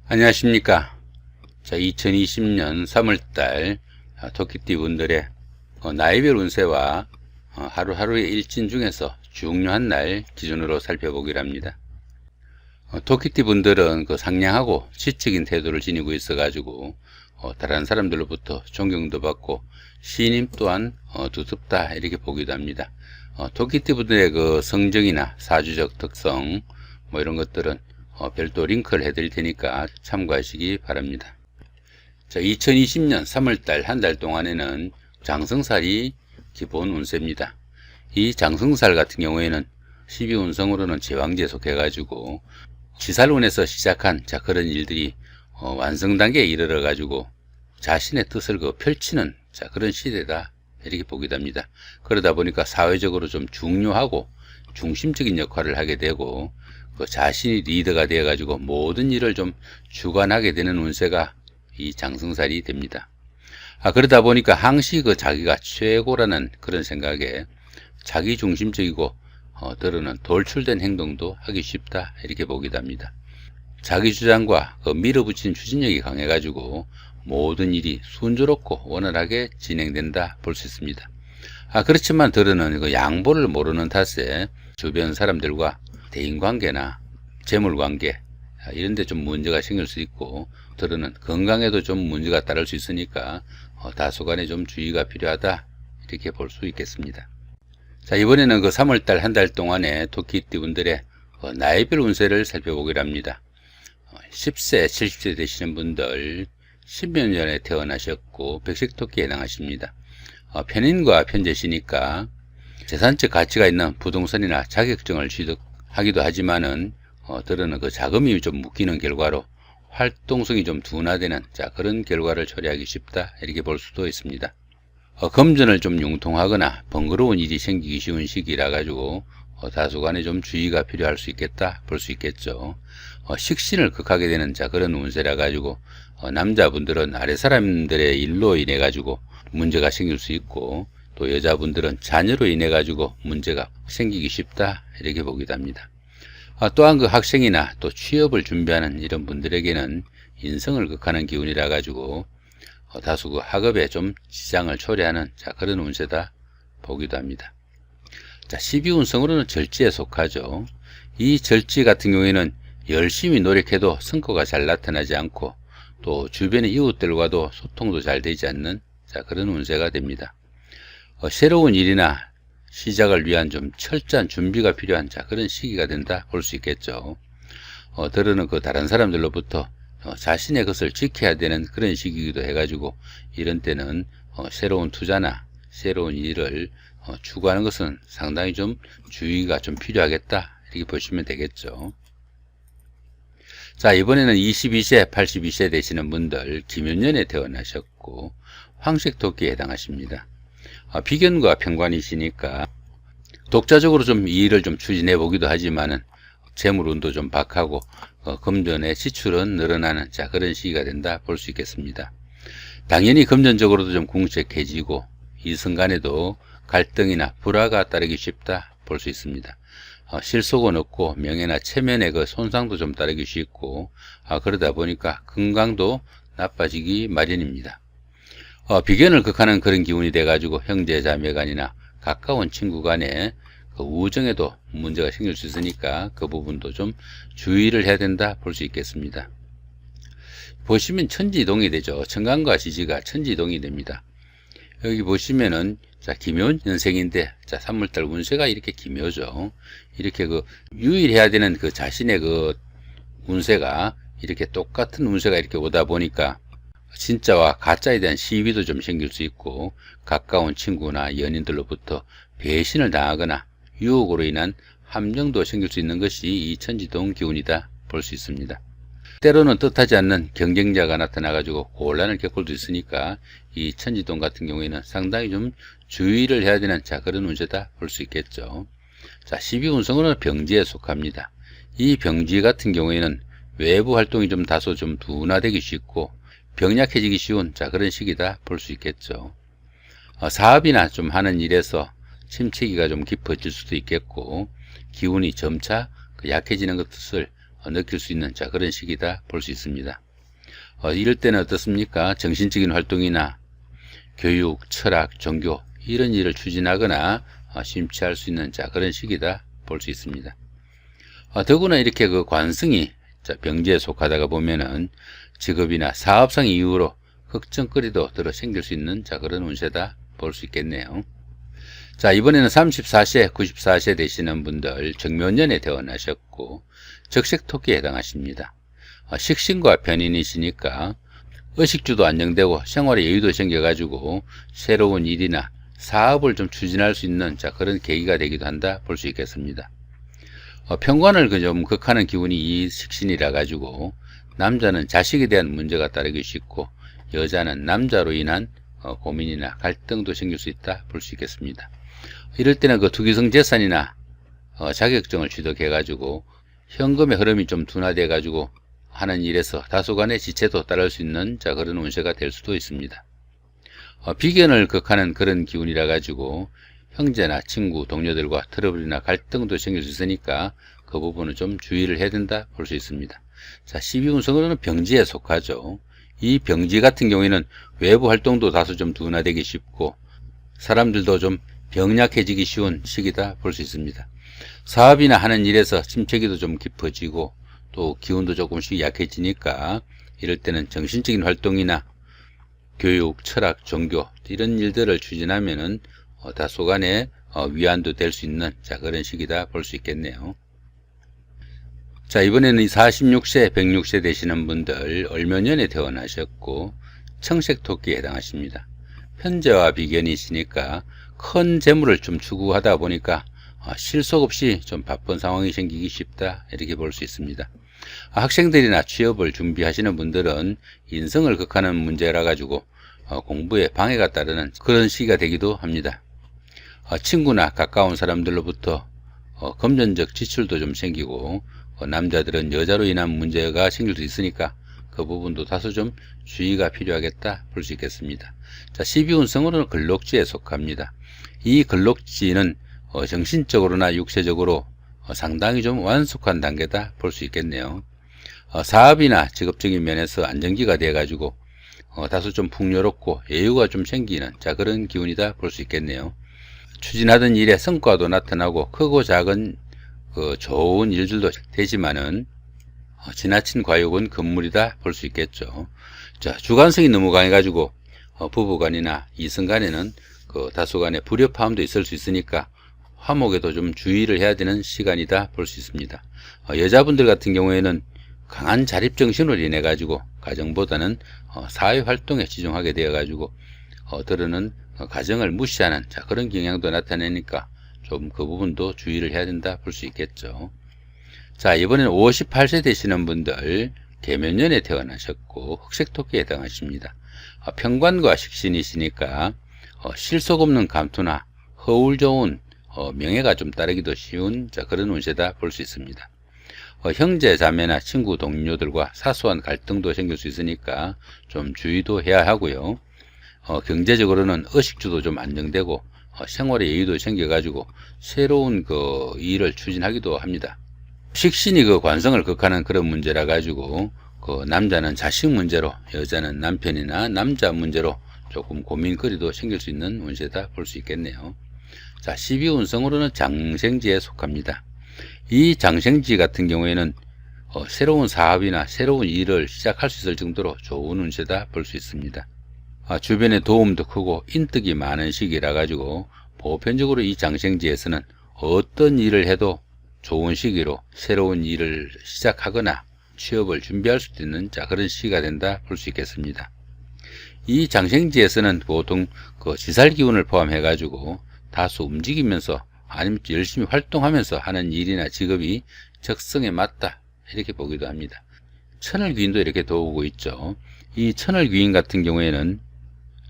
안녕하십니까. 자, 2020년 3월달 토끼띠 분들의 나이별 운세와 하루하루의 일진 중에서 중요한 날 기준으로 살펴보기로 합니다. 토끼띠 분들은 상냥하고 지적인 태도를 지니고 있어 가지고 다른 사람들로부터 존경도 받고 신임 또한 두텁다 이렇게 보기도 합니다. 토끼띠 분들의 성정이나 사주적 특성 이런 것들은 별도 링크를 해드릴 테니까 참고하시기 바랍니다. 자, 2020년 3월달 한 달 동안에는 장성살이 기본 운세입니다. 이 장성살 같은 경우에는 12운성으로는 제왕지에 속해가지고 지살운에서 시작한 그런 일들이 완성 단계에 이르러 가지고 자신의 뜻을 펼치는 그런 시대다 이렇게 보기도 합니다. 그러다 보니까 사회적으로 좀 중요하고 중심적인 역할을 하게 되고 자신이 리더가 되어 가지고 모든 일을 좀 주관하게 되는 운세가 이 장성살이 됩니다. 그러다 보니까 항시 자기가 최고라는 그런 생각에 자기 중심적이고 더러는 돌출된 행동도 하기 쉽다 이렇게 보기도 합니다. 자기 주장과 밀어붙이는 추진력이 강해 가지고 모든 일이 순조롭고 원활하게 진행된다 볼 수 있습니다. 그렇지만 더러는 양보를 모르는 탓에 주변 사람들과 대인관계나 재물관계 이런 데 좀 문제가 생길 수 있고 더러는 건강에도 좀 문제가 따를 수 있으니까 다소간에 좀 주의가 필요하다 이렇게 볼 수 있겠습니다. 자, 이번에는 3월달 한 달 동안의 토끼띠 분들의 나이별 운세를 살펴보기로 합니다. 10세, 70세 되시는 분들 10년 전에 태어나셨고 백색토끼에 해당하십니다. 편인과 편재시니까 재산적 가치가 있는 부동산이나 자격증을 취득하기도 하지만은 더러는 자금이 좀 묶이는 결과로 활동성이 좀 둔화되는 그런 결과를 초래하기 쉽다 이렇게 볼 수도 있습니다. 금전을 좀 융통하거나 번거로운 일이 생기기 쉬운 시기라 가지고 다소간에 좀 주의가 필요할 수 있겠다 볼 수 있겠죠. 식신을 극하게 되는 그런 운세라 가지고 남자분들은 아랫사람들의 일로 인해 가지고 문제가 생길 수 있고 또 여자분들은 자녀로 인해 가지고 문제가 생기기 쉽다 이렇게 보기도 합니다. 또한 학생이나 또 취업을 준비하는 이런 분들에게는 인성을 극하는 기운이라 가지고 다소 학업에 좀 지장을 초래하는 그런 운세다 보기도 합니다. 자, 12운성으로는 절지에 속하죠. 이 절지 같은 경우에는 열심히 노력해도 성과가 잘 나타나지 않고 또 주변의 이웃들과도 소통도 잘 되지 않는 그런 운세가 됩니다. 새로운 일이나 시작을 위한 좀 철저한 준비가 필요한 그런 시기가 된다 볼 수 있겠죠. 더러는 다른 사람들로부터 자신의 것을 지켜야 되는 그런 시기이기도 해가지고 이런 때는 새로운 투자나 새로운 일을 추구하는 것은 상당히 좀 주의가 좀 필요하겠다 이렇게 보시면 되겠죠. 자, 이번에는 22세, 82세 되시는 분들 김윤년에 태어나셨고 황색토끼에 해당하십니다. 비견과 편관이시니까 독자적으로 좀 이 일을 좀 추진해 보기도 하지만은 재물운도 좀 박하고 금전의 지출은 늘어나는 그런 시기가 된다 볼 수 있겠습니다. 당연히 금전적으로도 좀 궁색해지고 이성 간에도 갈등이나 불화가 따르기 쉽다 볼 수 있습니다. 실속은 없고 명예나 체면의 손상도 좀 따르기 쉽고 그러다 보니까 건강도 나빠지기 마련입니다. 비견을 극하는 그런 기운이 돼 가지고 형제 자매 간이나 가까운 친구 간에 우정에도 문제가 생길 수 있으니까 그 부분도 좀 주의를 해야 된다 볼 수 있겠습니다. 보시면 천지이동이 되죠. 천간과 지지가 천지이동이 됩니다. 여기 보시면은 기묘 년생인데 3월달 운세가 이렇게 기묘죠. 이렇게 유일해야 되는 자신의 운세가 이렇게 똑같은 운세가 이렇게 오다 보니까 진짜와 가짜에 대한 시비도 좀 생길 수 있고 가까운 친구나 연인들로부터 배신을 당하거나 유혹으로 인한 함정도 생길 수 있는 것이 이 천지동 기운이다 볼 수 있습니다. 때로는 뜻하지 않는 경쟁자가 나타나 가지고 곤란을 겪을 수 있으니까 이 천지동 같은 경우에는 상당히 좀 주의를 해야 되는 그런 운세다 볼 수 있겠죠. 자, 12운성으로는 병지에 속합니다. 이 병지 같은 경우에는 외부 활동이 좀 다소 좀 둔화되기 쉽고 병약해지기 쉬운 그런 시기다 볼 수 있겠죠. 사업이나 좀 하는 일에서 침체기가 좀 깊어질 수도 있겠고 기운이 점차 약해지는 것을 느낄 수 있는 그런 시기다 볼 수 있습니다. 이럴 때는 어떻습니까? 정신적인 활동이나 교육, 철학, 종교 이런 일을 추진하거나 심취할 수 있는 그런 시기다 볼 수 있습니다. 더구나 이렇게 그 관성이 병지에 속하다가 보면은 직업이나 사업상 이유로 걱정거리도 들어 생길 수 있는 그런 운세다 볼 수 있겠네요. 자, 이번에는 34세, 94세 되시는 분들 정묘년에 태어나셨고 적색토끼에 해당하십니다. 식신과 편인이시니까 의식주도 안정되고 생활에 여유도 생겨가지고 새로운 일이나 사업을 좀 추진할 수 있는 그런 계기가 되기도 한다 볼 수 있겠습니다. 편관을 좀 극하는 기운이 이 식신이라 가지고 남자는 자식에 대한 문제가 따르기 쉽고 여자는 남자로 인한 고민이나 갈등도 생길 수 있다 볼 수 있겠습니다. 이럴 때는 그 투기성 재산이나 자격증을 취득해 가지고 현금의 흐름이 좀 둔화돼 가지고 하는 일에서 다소간의 지체도 따를 수 있는 그런 운세가 될 수도 있습니다. 비견을 극하는 그런 기운이라 가지고 형제나 친구, 동료들과 트러블이나 갈등도 생길 수 있으니까 그 부분은 좀 주의를 해야 된다 볼 수 있습니다. 자, 12운성으로는 병지에 속하죠. 이 병지 같은 경우에는 외부 활동도 다소 좀 둔화되기 쉽고 사람들도 좀 병약해지기 쉬운 시기다 볼 수 있습니다. 사업이나 하는 일에서 침체기도 좀 깊어지고 또 기운도 조금씩 약해지니까 이럴 때는 정신적인 활동이나 교육, 철학, 종교 이런 일들을 추진하면은 다소간의 위안도 될 수 있는 그런 시기다 볼 수 있겠네요. 자, 이번에는 46세, 106세 되시는 분들 을묘년에 태어나셨고 청색토끼에 해당하십니다. 편재와 비견이시니까 큰 재물을 좀 추구하다 보니까 실속 없이 좀 바쁜 상황이 생기기 쉽다 이렇게 볼 수 있습니다. 학생들이나 취업을 준비하시는 분들은 인성을 극하는 문제라 가지고 공부에 방해가 따르는 그런 시기가 되기도 합니다. 친구나 가까운 사람들로부터 금전적 지출도 좀 생기고 남자들은 여자로 인한 문제가 생길 수 있으니까 그 부분도 다소 좀 주의가 필요하겠다 볼 수 있겠습니다. 자, 12운성으로는 근록지에 속합니다. 이 근록지는 정신적으로나 육체적으로 상당히 좀 완숙한 단계다 볼 수 있겠네요. 사업이나 직업적인 면에서 안정기가 돼 가지고 다소 좀 풍요롭고 여유가 좀 생기는 그런 기운이다 볼 수 있겠네요. 추진하던 일의 성과도 나타나고 크고 작은 좋은 일들도 되지만은 지나친 과욕은 금물이다 볼 수 있겠죠. 자, 주관성이 너무 강해 가지고 부부간이나 이성간에는 다소간의 불협화음도 있을 수 있으니까 화목에도 좀 주의를 해야 되는 시간이다 볼 수 있습니다. 여자분들 같은 경우에는 강한 자립정신으로 인해 가지고 가정보다는 사회활동에 집중하게 되어 가지고 들어는 가정을 무시하는 그런 경향도 나타내니까 좀 그 부분도 주의를 해야 된다 볼 수 있겠죠. 자, 이번에는 58세 되시는 분들 계면년에 태어나셨고 흑색토끼에 해당하십니다. 편관과 식신이시니까 실속 없는 감투나 허울 좋은 명예가 좀 따르기도 쉬운 그런 운세다 볼 수 있습니다. 형제 자매나 친구 동료들과 사소한 갈등도 생길 수 있으니까 좀 주의도 해야 하고요. 경제적으로는 의식주도 좀 안정되고 생활에 여유도 생겨가지고 새로운 일을 추진하기도 합니다. 식신이 관성을 극하는 그런 문제라 가지고 남자는 자식 문제로 여자는 남편이나 남자 문제로 조금 고민거리도 생길 수 있는 운세다 볼 수 있겠네요. 자, 12운성으로는 장생지에 속합니다. 이 장생지 같은 경우에는 새로운 사업이나 새로운 일을 시작할 수 있을 정도로 좋은 운세다 볼 수 있습니다. 주변에 도움도 크고 인덕이 많은 시기라 가지고 보편적으로 이 장생지에서는 어떤 일을 해도 좋은 시기로 새로운 일을 시작하거나 취업을 준비할 수도 있는 그런 시기가 된다 볼 수 있겠습니다. 이 장생지에서는 보통 지살기운을 포함해 가지고 다소 움직이면서 아니면 열심히 활동하면서 하는 일이나 직업이 적성에 맞다 이렇게 보기도 합니다. 천을귀인도 이렇게 도우고 있죠. 이 천을귀인 같은 경우에는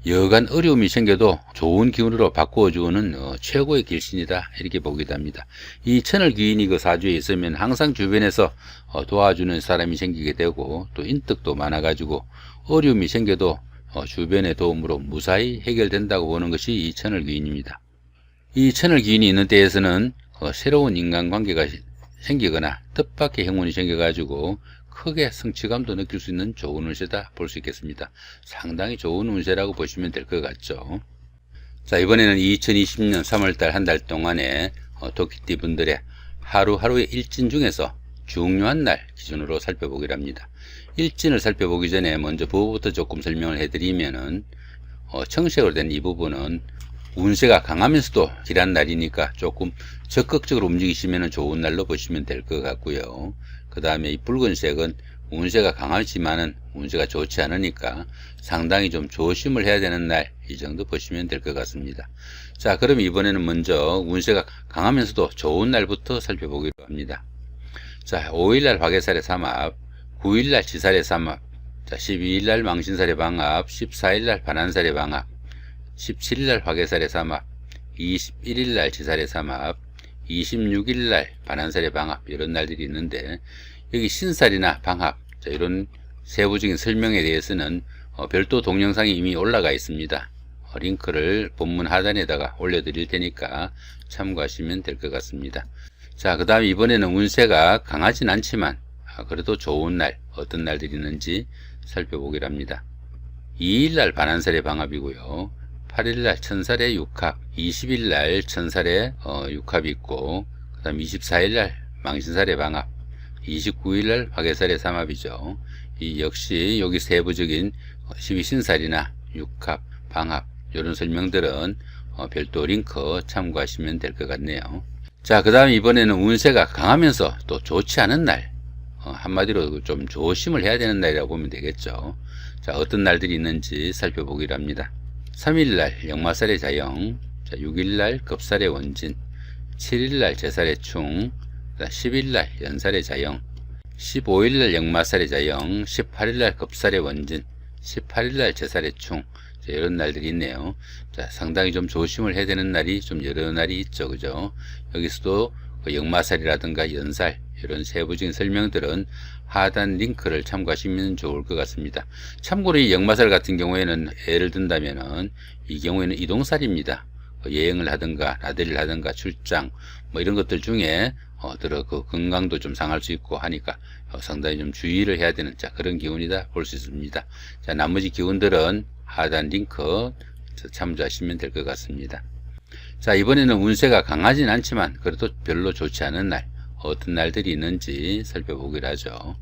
여간 어려움이 생겨도 좋은 기운으로 바꾸어주는 최고의 길신이다 이렇게 보기도 합니다. 이 천을귀인이 사주에 있으면 항상 주변에서 도와주는 사람이 생기게 되고 또 인덕도 많아 가지고 어려움이 생겨도 주변의 도움으로 무사히 해결된다고 보는 것이 이 천을귀인입니다. 이 천을귀인이 있는 때에서는 새로운 인간관계가 생기거나 뜻밖의 행운이 생겨가지고 크게 성취감도 느낄 수 있는 좋은 운세다 볼 수 있겠습니다. 상당히 좋은 운세라고 보시면 될 것 같죠. 자, 이번에는 2020년 3월달 한 달 동안에 토끼띠 분들의 하루하루의 일진 중에서 중요한 날 기준으로 살펴보기로 합니다. 일진을 살펴보기 전에 먼저 부부부터 조금 설명을 해드리면은 청색으로 된 이 부분은 운세가 강하면서도 길한 날이니까 조금 적극적으로 움직이시면 좋은 날로 보시면 될 것 같고요. 그 다음에 이 붉은색은 운세가 강하지만은 운세가 좋지 않으니까 상당히 좀 조심을 해야 되는 날, 이 정도 보시면 될 것 같습니다. 자, 그럼 이번에는 먼저 운세가 강하면서도 좋은 날부터 살펴보기로 합니다. 자, 5일날 화개살의 삼합, 9일날 지살의 삼합, 자, 12일날 망신살의 방합, 14일날 반한살의 방합, 17일날 화개살의 삼합, 21일날 지살의 삼합, 26일날 반한살의 방합, 이런 날들이 있는데, 여기 신살이나 방합, 자, 이런 세부적인 설명에 대해서는 별도 동영상이 이미 올라가 있습니다. 링크를 본문 하단에다가 올려드릴 테니까 참고하시면 될 것 같습니다. 자, 그 다음에 이번에는 운세가 강하진 않지만 그래도 좋은 날, 어떤 날들이 있는지 살펴보기로 합니다. 2일날 반한살의 방합이고요. 8일날 천살의 육합, 20일날 천살의 육합이 있고, 그 다음 24일날 망신살의 방합, 29일날 화개살의 삼합이죠. 이 역시 여기 세부적인 12신살이나 육합, 방합 이런 설명들은 별도 링크 참고하시면 될 것 같네요. 자, 그 다음 이번에는 운세가 강하면서 또 좋지 않은 날, 한마디로 좀 조심을 해야 되는 날이라고 보면 되겠죠. 자, 어떤 날들이 있는지 살펴보기로 합니다. 3일날 역마살의 자영, 자, 6일날 급살의 원진, 7일날 제살의 충, 10일날 연살의 자영, 15일날 역마살의 자영, 18일날 급살의 원진, 18일날 제살의 충, 자, 이런 날들이 있네요. 자, 상당히 좀 조심을 해야 되는 날이 좀 여러 날이 있죠. 그죠? 여기서도 역마살이라든가 연살, 이런 세부적인 설명들은 하단 링크를 참고하시면 좋을 것 같습니다. 참고로 이 역마살 같은 경우에는 예를 든다면은 이 경우에는 이동살입니다. 여행을 하든가 나들이를 하든가 출장 뭐 이런 것들 중에 들어 그 건강도 좀 상할 수 있고 하니까 상당히 좀 주의를 해야 되는 자 그런 기운이다 볼 수 있습니다. 자, 나머지 기운들은 하단 링크 참조하시면 될 것 같습니다. 자, 이번에는 운세가 강하진 않지만 그래도 별로 좋지 않은 날, 어떤 날들이 있는지 살펴보기로 하죠.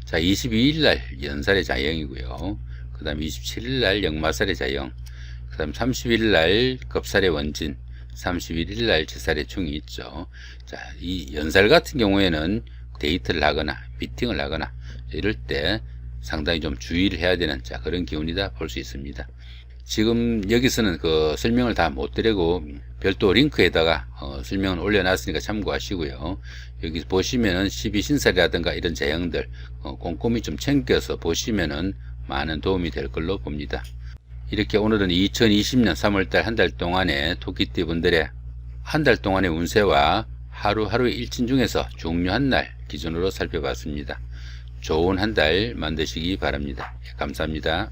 자, 22일날 연살의 자영이고요. 그 다음 27일날 역마살의 자영, 그 다음 30일날 겁살의 원진, 31일날 제살의 충이 있죠. 자, 이 연살 같은 경우에는 데이트를 하거나 미팅을 하거나 이럴 때 상당히 좀 주의를 해야 되는 자 그런 기운이다 볼 수 있습니다. 지금 여기서는 그 설명을 다 못 드리고 별도 링크에다가 설명을 올려놨으니까 참고하시고요. 여기 보시면은 12신살이라든가 이런 제형들 꼼꼼히 좀 챙겨서 보시면은 많은 도움이 될 걸로 봅니다. 이렇게 오늘은 2020년 3월달 한 달 동안의 토끼띠 분들의 한 달 동안의 운세와 하루하루의 일진 중에서 중요한 날 기준으로 살펴봤습니다. 좋은 한 달 만드시기 바랍니다. 감사합니다.